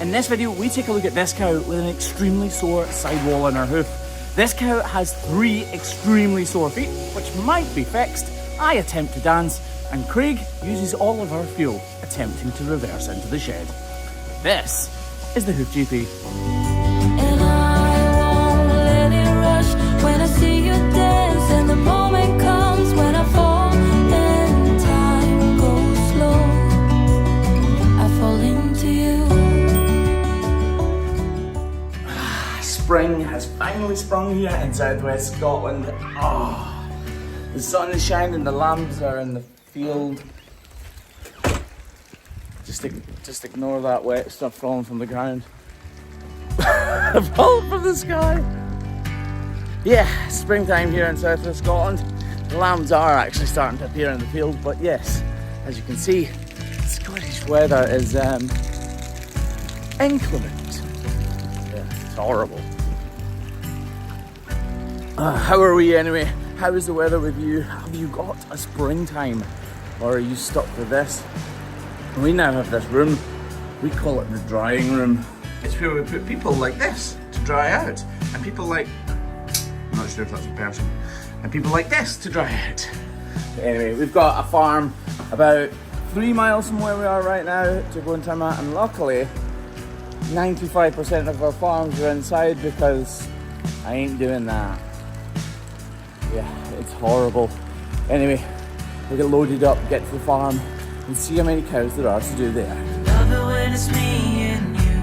In this video, we take a look at this cow with an extremely sore sidewall in her hoof. This cow has 3 extremely sore feet, which might be fixed. I attempt to dance, and Craig uses all of our fuel, attempting to reverse into the shed. This is the Hoof GP. And I won't let it rush when I see you dance, and the moment comes when I fall and time goes slow. I fall into you. Spring has finally sprung here in southwest Scotland. Oh, the sun is shining, the lambs are in the field. Just ignore that wet stuff falling from the ground. Falling from the sky. Yeah, springtime here in southwest Scotland. The lambs are actually starting to appear in the field, but yes, as you can see, Scottish weather is inclement. Yeah, it's horrible. How are we anyway? How is the weather with you? Have you got a springtime? Or are you stuck with this? We now have this room, we call it the drying room. It's where we put people like this to dry out. And people like, I'm not sure if that's a person, and people like this to dry out. But anyway, we've got a farm about 3 miles from where we are right now to go and time at, and luckily 95% of our farms are inside because I ain't doing that. Yeah, it's horrible. Anyway, we'll get loaded up, get to the farm, and see how many cows there are to do there. Love it when it's me and you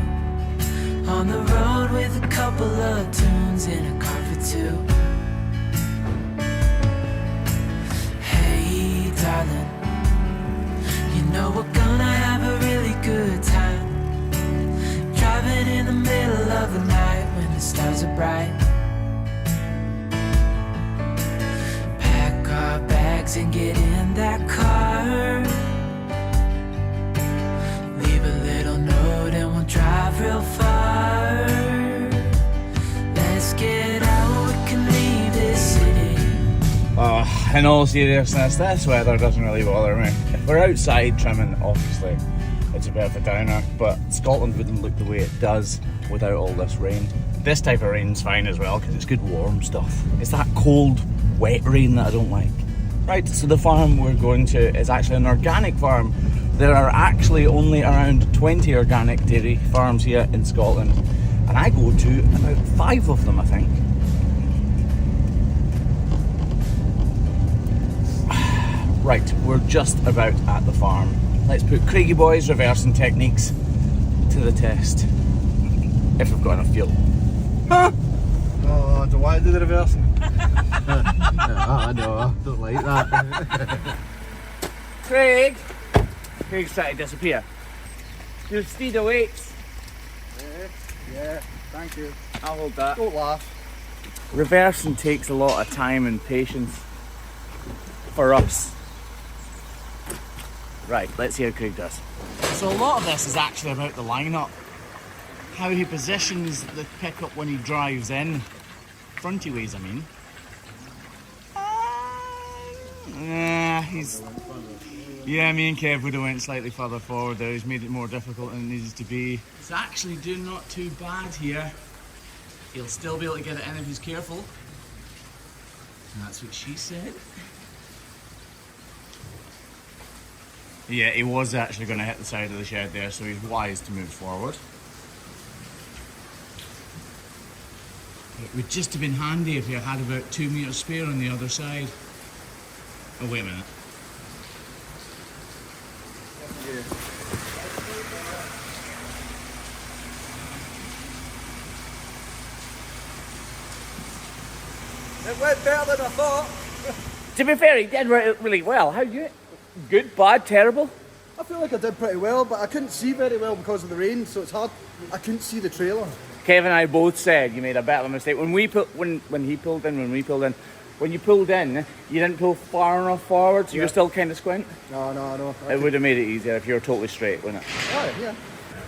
on the road with a couple of tunes in a car for 2. Hey, darling, you know we're gonna have a really good time, driving in the middle of the night when the stars are bright. And get in that car, leave a little note and we'll drive real far. Let's get out, we can leave this city. Oh, in all seriousness, this weather doesn't really bother me. If we're outside trimming, obviously it's a bit of a downer, but Scotland wouldn't look the way it does without all this rain. This type of rain's fine as well because it's good warm stuff. It's that cold, wet rain that I don't like. Right, so the farm we're going to is actually an organic farm. There are actually only around 20 organic dairy farms here in Scotland, and I go to about 5 of them, I think. Right, we're just about at the farm. Let's put Craigie Boy's reversing techniques to the test, if we've got enough fuel. Huh? Oh, I don't want to do the reversing. I know, I don't like that. Craig's trying to disappear. Your steed awaits. Yeah, thank you. I'll hold that. Don't laugh. Reversing takes a lot of time and patience for us. Right, let's see how Craig does. So a lot of this is actually about the lineup. How he positions the pickup when he drives in. Fronty ways, I mean. Yeah, me and Kev would have went slightly further forward there. He's made it more difficult than it needs to be. It's actually doing not too bad here. He'll still be able to get it in if he's careful. And that's what she said. Yeah, he was actually going to hit the side of the shed there, so he's wise to move forward. It would just have been handy if you had about 2 metres spare on the other side. Oh, wait a minute. It went better than I thought. To be fair, he did really well. How you? Good, bad, terrible? I feel like I did pretty well, but I couldn't see very well because of the rain, so it's hard. I couldn't see the trailer. Kevin and I both said you made a bit of a mistake. When we pulled in, when you pulled in, you didn't pull far enough forward, so you were still kind of squint. No. It would have made it easier if you were totally straight, wouldn't it? Oh, yeah.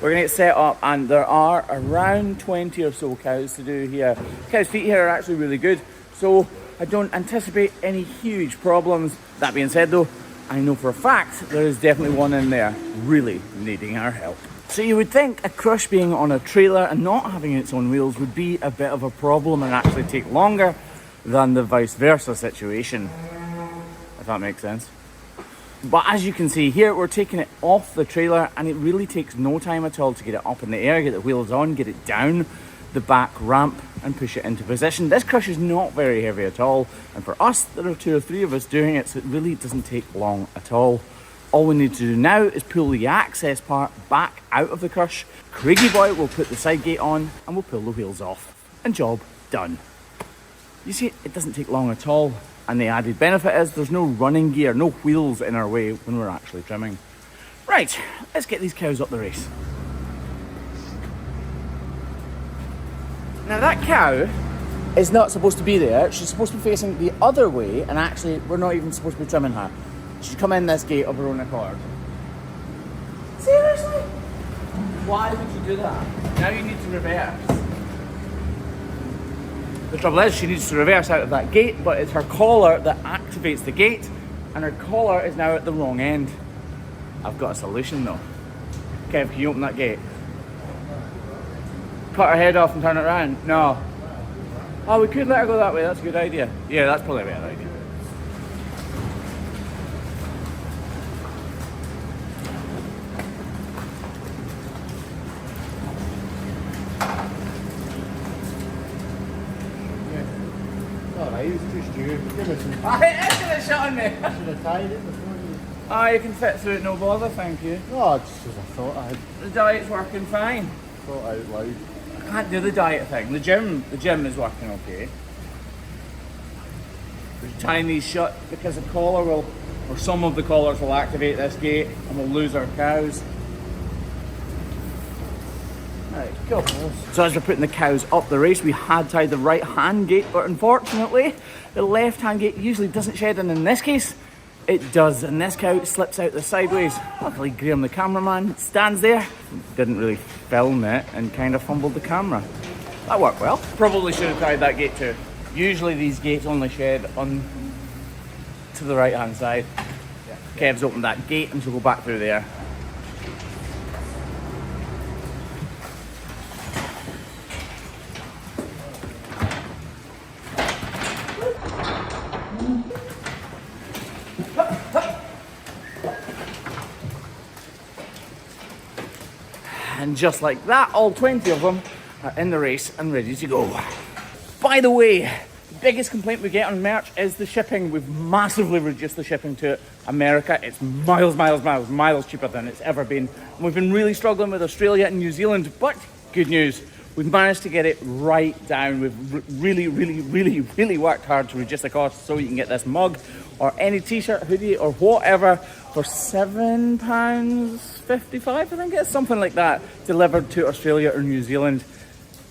We're going to get set up, and there are around 20 or so cows to do here. Cows' feet here are actually really good, so I don't anticipate any huge problems. That being said though, I know for a fact there is definitely one in there really needing our help. So you would think a crush being on a trailer and not having its own wheels would be a bit of a problem and actually take longer than the vice versa situation, if that makes sense. But as you can see here, we're taking it off the trailer and it really takes no time at all to get it up in the air, get the wheels on, get it down the back ramp and push it into position. This crush is not very heavy at all, and for us, there are 2 or 3 of us doing it, so it really doesn't take long at all. All we need to do now is pull the access part back out of the crush. Craigie boy will put the side gate on and we'll pull the wheels off. And job done. You see, it doesn't take long at all. And the added benefit is there's no running gear, no wheels in our way when we're actually trimming. Right, let's get these cows up the race. Now that cow is not supposed to be there. She's supposed to be facing the other way, and actually we're not even supposed to be trimming her. She's come in this gate of her own accord. Seriously? Why would you do that? Now you need to reverse. The trouble is she needs to reverse out of that gate, but it's her collar that activates the gate, and her collar is now at the wrong end. I've got a solution though. Kev, can you open that gate? Cut her head off and turn it around? No. Oh, we could let her go that way, that's a good idea. Yeah, that's probably a better idea. Alright, it was too stupid. Give us some. It should have shot on me. I should have tied it before you. Ah, you can fit through it, no bother, thank you. No, just as I thought I had The diet's working fine. thought out loud. I can't do the diet thing. The gym is working okay. We're tying these shut because the collar will, or some of the collars will activate this gate and we'll lose our cows. Right, go. So as we're putting the cows up the race, we had tied the right hand gate, but unfortunately the left hand gate usually doesn't shed, and in this case it does, and this cow slips out the sideways. Luckily Graham the cameraman stands there, didn't really film it and kind of fumbled the camera. That worked well. Probably should have tied that gate too. Usually these gates only shed on to the right hand side. Kev's opened that gate and she'll go back through there. And just like that, all 20 of them are in the race and ready to go. By the way, the biggest complaint we get on merch is the shipping. We've massively reduced the shipping to America. It's miles cheaper than it's ever been. And we've been really struggling with Australia and New Zealand, but good news, we've managed to get it right down. We've really worked hard to reduce the cost so you can get this mug or any t-shirt, hoodie or whatever for £7.55, I think it's something like that, delivered to Australia or New Zealand,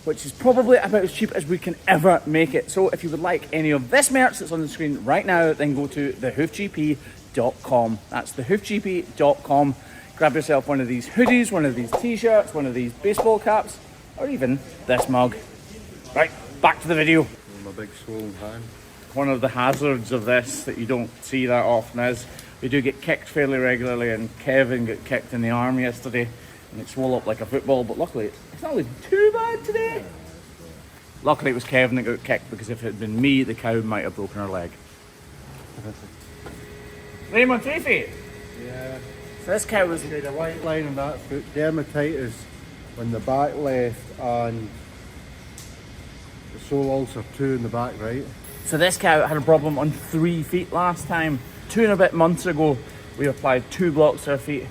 which is probably about as cheap as we can ever make it. So if you would like any of this merch that's on the screen right now, then go to thehoofgp.com. That's thehoofgp.com. Grab yourself one of these hoodies, one of these t-shirts, one of these baseball caps, or even this mug. Right, back to the video. My big swollen hand. One of the hazards of this that you don't see that often is we do get kicked fairly regularly, and Kevin got kicked in the arm yesterday and it swelled up like a football, but luckily it's not looking too bad today. Luckily it was Kevin that got kicked, because if it had been me, the cow might have broken her leg. Raymond, 3 feet? Yeah. So this cow was... She had a white line on that foot, dermatitis on the back left, and the sole ulcer 2 in the back right. So this cow had a problem on 3 feet last time. 2 and a bit months ago, we applied 2 blocks to her feet.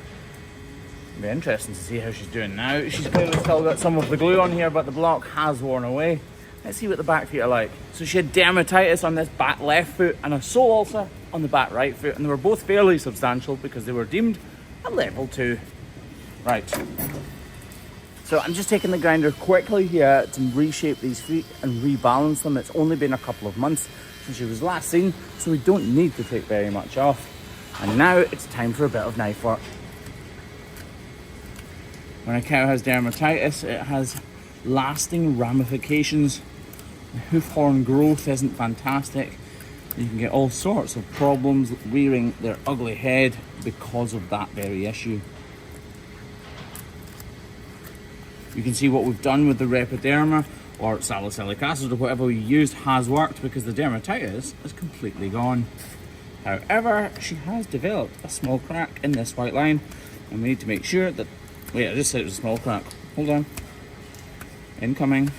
It'll be interesting to see how she's doing now. She's clearly still got some of the glue on here, but the block has worn away. Let's see what the back feet are like. So she had dermatitis on this back left foot and a sole ulcer on the back right foot, and they were both fairly substantial because they were deemed a level 2. Right. So I'm just taking the grinder quickly here to reshape these feet and rebalance them. It's only been a couple of months since she was last seen, so we don't need to take very much off. And now it's time for a bit of knife work. When a cow has dermatitis, it has lasting ramifications. The hoof horn growth isn't fantastic. You can get all sorts of problems rearing their ugly head because of that very issue. You can see what we've done with the Repoderma or salicylic acid or whatever we used has worked because the dermatitis is completely gone. However, she has developed a small crack in this white line, and we need to make sure that, wait, I just said it was a small crack. Hold on. Incoming.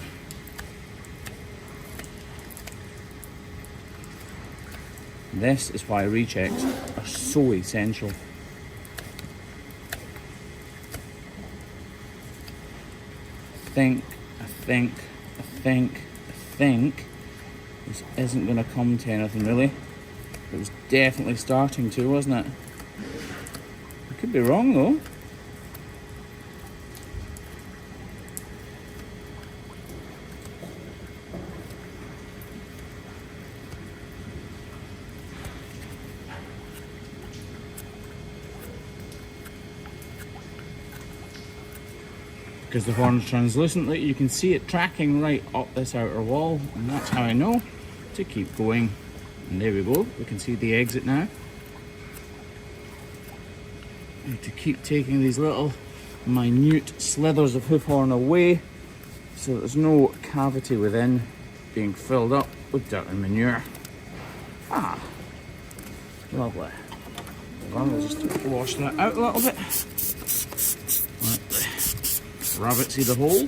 This is why rechecks are so essential. I think this isn't going to come to anything really. It was definitely starting to, wasn't it? I could be wrong though. Because the horn's translucent, like you can see it tracking right up this outer wall, and that's how I know to keep going. And there we go, we can see the exit now. And to keep taking these little minute slithers of hoof horn away so there's no cavity within being filled up with dirt and manure. Ah, lovely. We'll just wash that out a little bit. Rabbit, see the hole?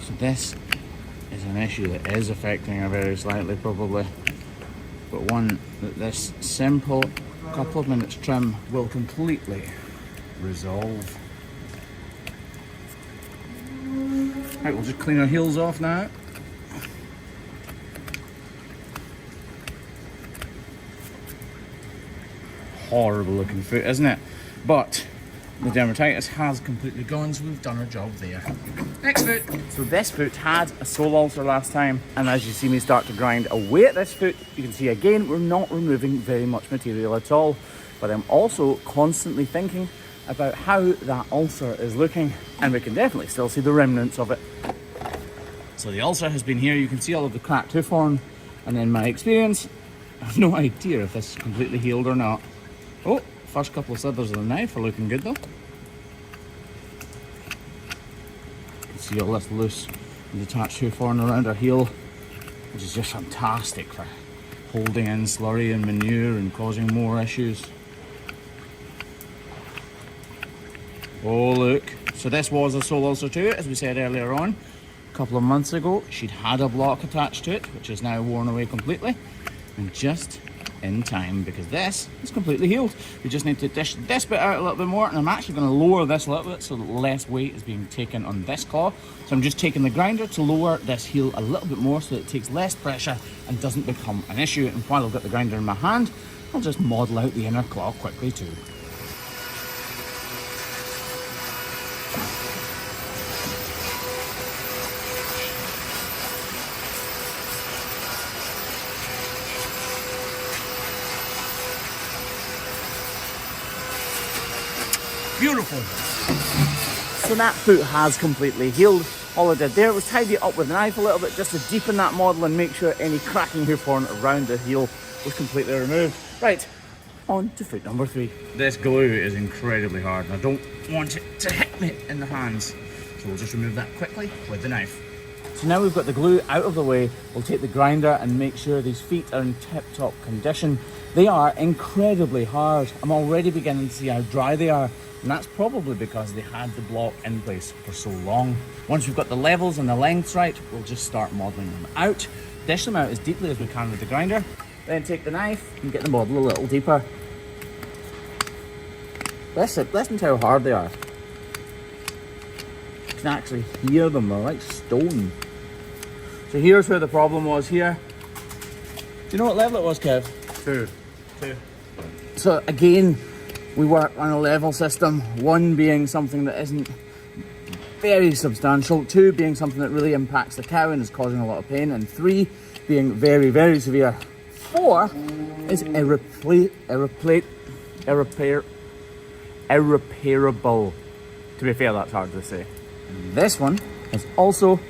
So this is an issue that is affecting her very slightly probably, but one that this simple couple of minutes trim will completely resolve. Right, we'll just clean our heels off now. Horrible looking foot, isn't it? But the dermatitis has completely gone, so we've done our job there. Next foot. So this foot had a sole ulcer last time, and as you see me start to grind away at this foot, you can see again we're not removing very much material at all. But I'm also constantly thinking about how that ulcer is looking, and we can definitely still see the remnants of it. So the ulcer has been here, you can see all of the cracked hoof horn, and in my experience, I have no idea if this is completely healed or not. Oh, first couple of slithers of the knife are looking good though. You can see all this loose and detached hoof horn around her heel, which is just fantastic for holding in slurry and manure and causing more issues. Oh look, so this was a sole ulcer too, as we said earlier on. A couple of months ago, she'd had a block attached to it, which is now worn away completely. And just in time, because this is completely healed. We just need to dish this bit out a little bit more, and I'm actually going to lower this a little bit so that less weight is being taken on this claw. So I'm just taking the grinder to lower this heel a little bit more so that it takes less pressure and doesn't become an issue. And while I've got the grinder in my hand, I'll just model out the inner claw quickly too. Beautiful. So that foot has completely healed. All I did there was tidy it up with a knife a little bit just to deepen that model and make sure any cracking hoof horn around the heel was completely removed. Right, on to foot number 3. This glue is incredibly hard and I don't want it to hit me in the hands. So we'll just remove that quickly with the knife. So now we've got the glue out of the way, we'll take the grinder and make sure these feet are in tip-top condition. They are incredibly hard. I'm already beginning to see how dry they are. And that's probably because they had the block in place for so long. Once we've got the levels and the lengths right, we'll just start modelling them out. Dish them out as deeply as we can with the grinder. Then take the knife and get the model a little deeper. Listen to how hard they are. You can actually hear them, they're like stone. So here's where the problem was here. Do you know what level it was, Kev? 2. So again, we work on a level system, 1 being something that isn't very substantial, 2 being something that really impacts the cow and is causing a lot of pain, and 3 being very, very severe. 4 is irreparable. To be fair, that's hard to say. And this one is also...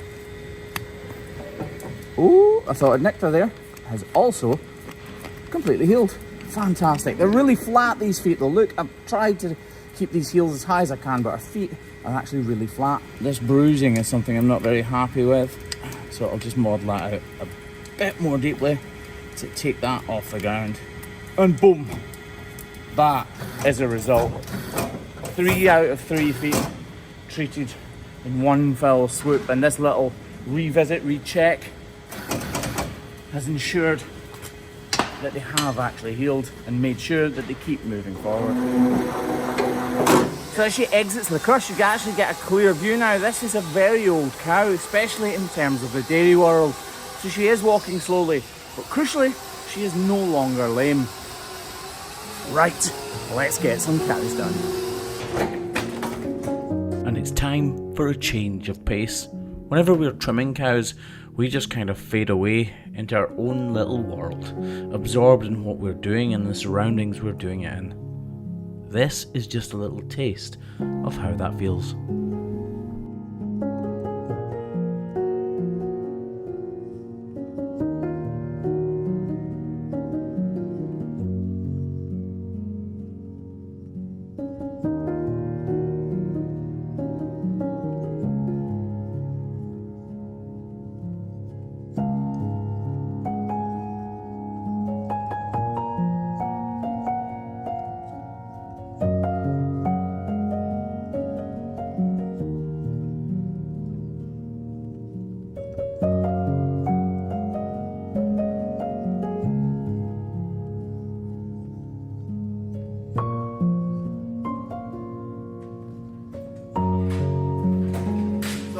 Ooh, I thought I'd nicked her there. has also completely healed. Fantastic. They're really flat, these feet though. Look, I've tried to keep these heels as high as I can, but our feet are actually really flat. This bruising is something I'm not very happy with, so I'll just model that out a bit more deeply to take that off the ground. And boom, that is a result. 3 out of 3 feet treated in one fell swoop, and this little revisit, recheck has ensured that they have actually healed and made sure that they keep moving forward. So as she exits the crush, you can actually get a clear view now. This is a very old cow, especially in terms of the dairy world. So she is walking slowly, but crucially, she is no longer lame. Right, let's get some cows done. And it's time for a change of pace. Whenever we're trimming cows, we just kind of fade away into our own little world, absorbed in what we're doing and the surroundings we're doing it in. This is just a little taste of how that feels.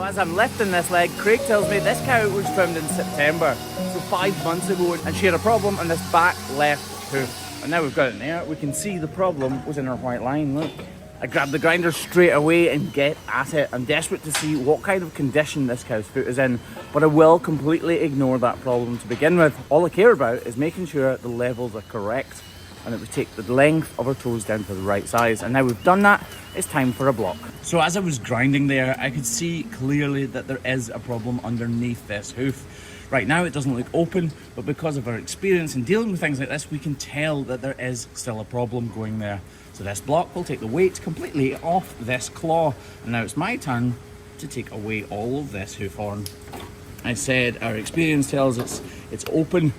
As I'm lifting this leg, Craig tells me this cow was trimmed in September, so 5 months ago, and she had a problem on this back left hoof. And now we've got it there, we can see the problem was in her white line, look. I grab the grinder straight away and get at it. I'm desperate to see what kind of condition this cow's foot is in, but I will completely ignore that problem to begin with. All I care about is making sure the levels are correct and that we take the length of our toes down to the right size. And now we've done that, it's time for a block. So as I was grinding there, I could see clearly that there is a problem underneath this hoof. Right now it doesn't look open, but because of our experience in dealing with things like this, we can tell that there is still a problem going there. So this block will take the weight completely off this claw. And now it's my turn to take away all of this hoof horn. I said our experience tells us it's open,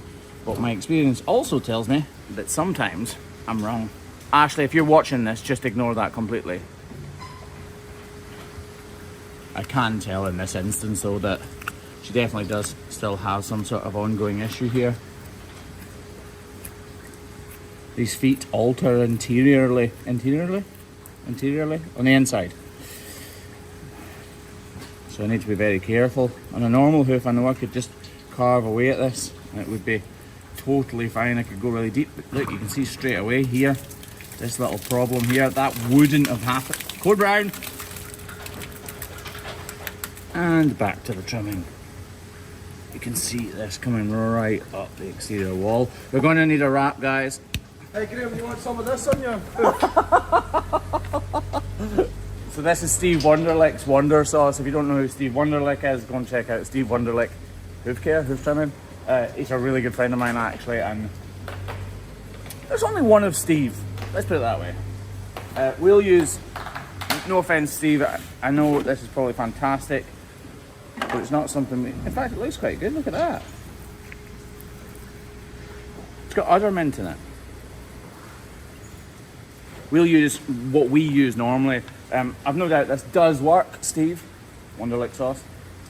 but my experience also tells me that sometimes I'm wrong. Ashley, if you're watching this, just ignore that completely. I can tell in this instance though that she definitely does still have some sort of ongoing issue here. These feet alter interiorly on the inside. So I need to be very careful. On a normal hoof, I know I could just carve away at this and it would be totally fine. I could go really deep, but look, you can see straight away here, this little problem here, that wouldn't have happened. Code brown. And back to the trimming. You can see this coming right up the exterior wall. We're going to need a wrap, guys. Hey Graham, you want some of this on you? So this is Steve Wunderlich's Wonder Sauce. If you don't know who Steve Wunderlich is, go and check out Steve Wunderlich Hoof Care, Hoof Trimming. He's a really good friend of mine actually, and there's only one of Steve. Let's put it that way. We'll use, no offense Steve, I know this is probably fantastic, but it's not something in fact it looks quite good, look at that. It's got udder mint in it. We'll use what we use normally. I've no doubt this does work, Steve. Wunderlich sauce.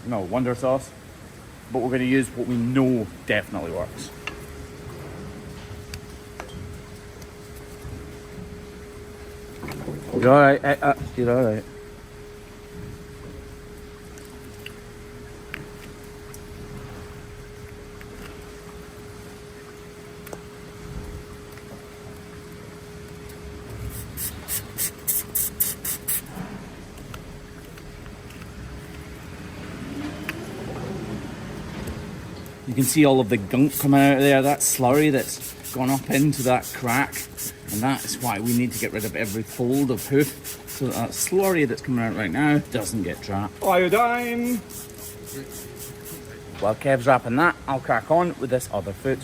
No, Wonder Sauce. But we're going to use what we know definitely works. You're alright, you're alright. You can see all of the gunk coming out of there, that slurry that's gone up into that crack, and that's why we need to get rid of every fold of hoof so that slurry that's coming out right now doesn't get trapped. Iodine! while Kev's wrapping that, I'll crack on with this other foot.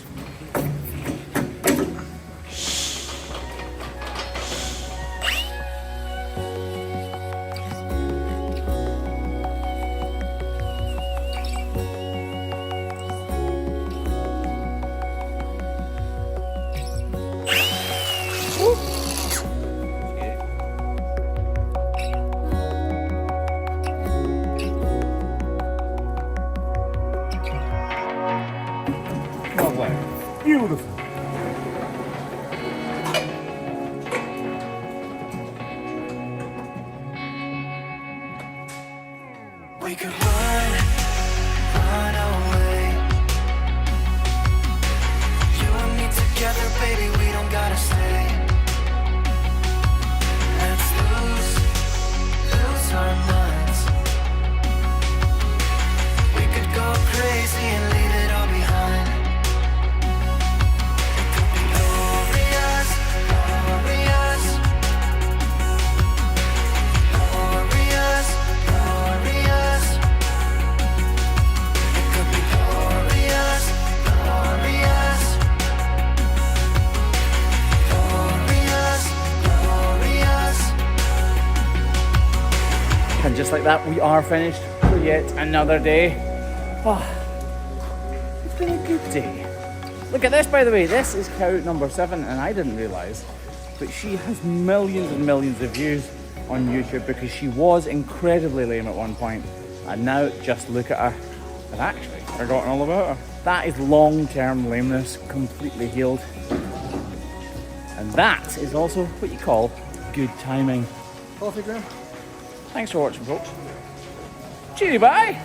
Lovely. Beautiful. We could run away. You and me together, baby, we don't gotta stay. Let's lose our minds. We could go crazy and leave it all behind. It could be glorious, glorious, glorious, glorious. It could be glorious, glorious, glorious, glorious. And just like that, we are finished for yet another day. Oh, it's been a good day. Look at this, by the way. This is cow number 7, and I didn't realise, but she has millions and millions of views on YouTube because she was incredibly lame at one point, and now just look at her. I've actually forgotten all about her. That is long-term lameness, completely healed. And that is also what you call good timing. Coffee, Graham? Thanks for watching, folks. Cheery bye!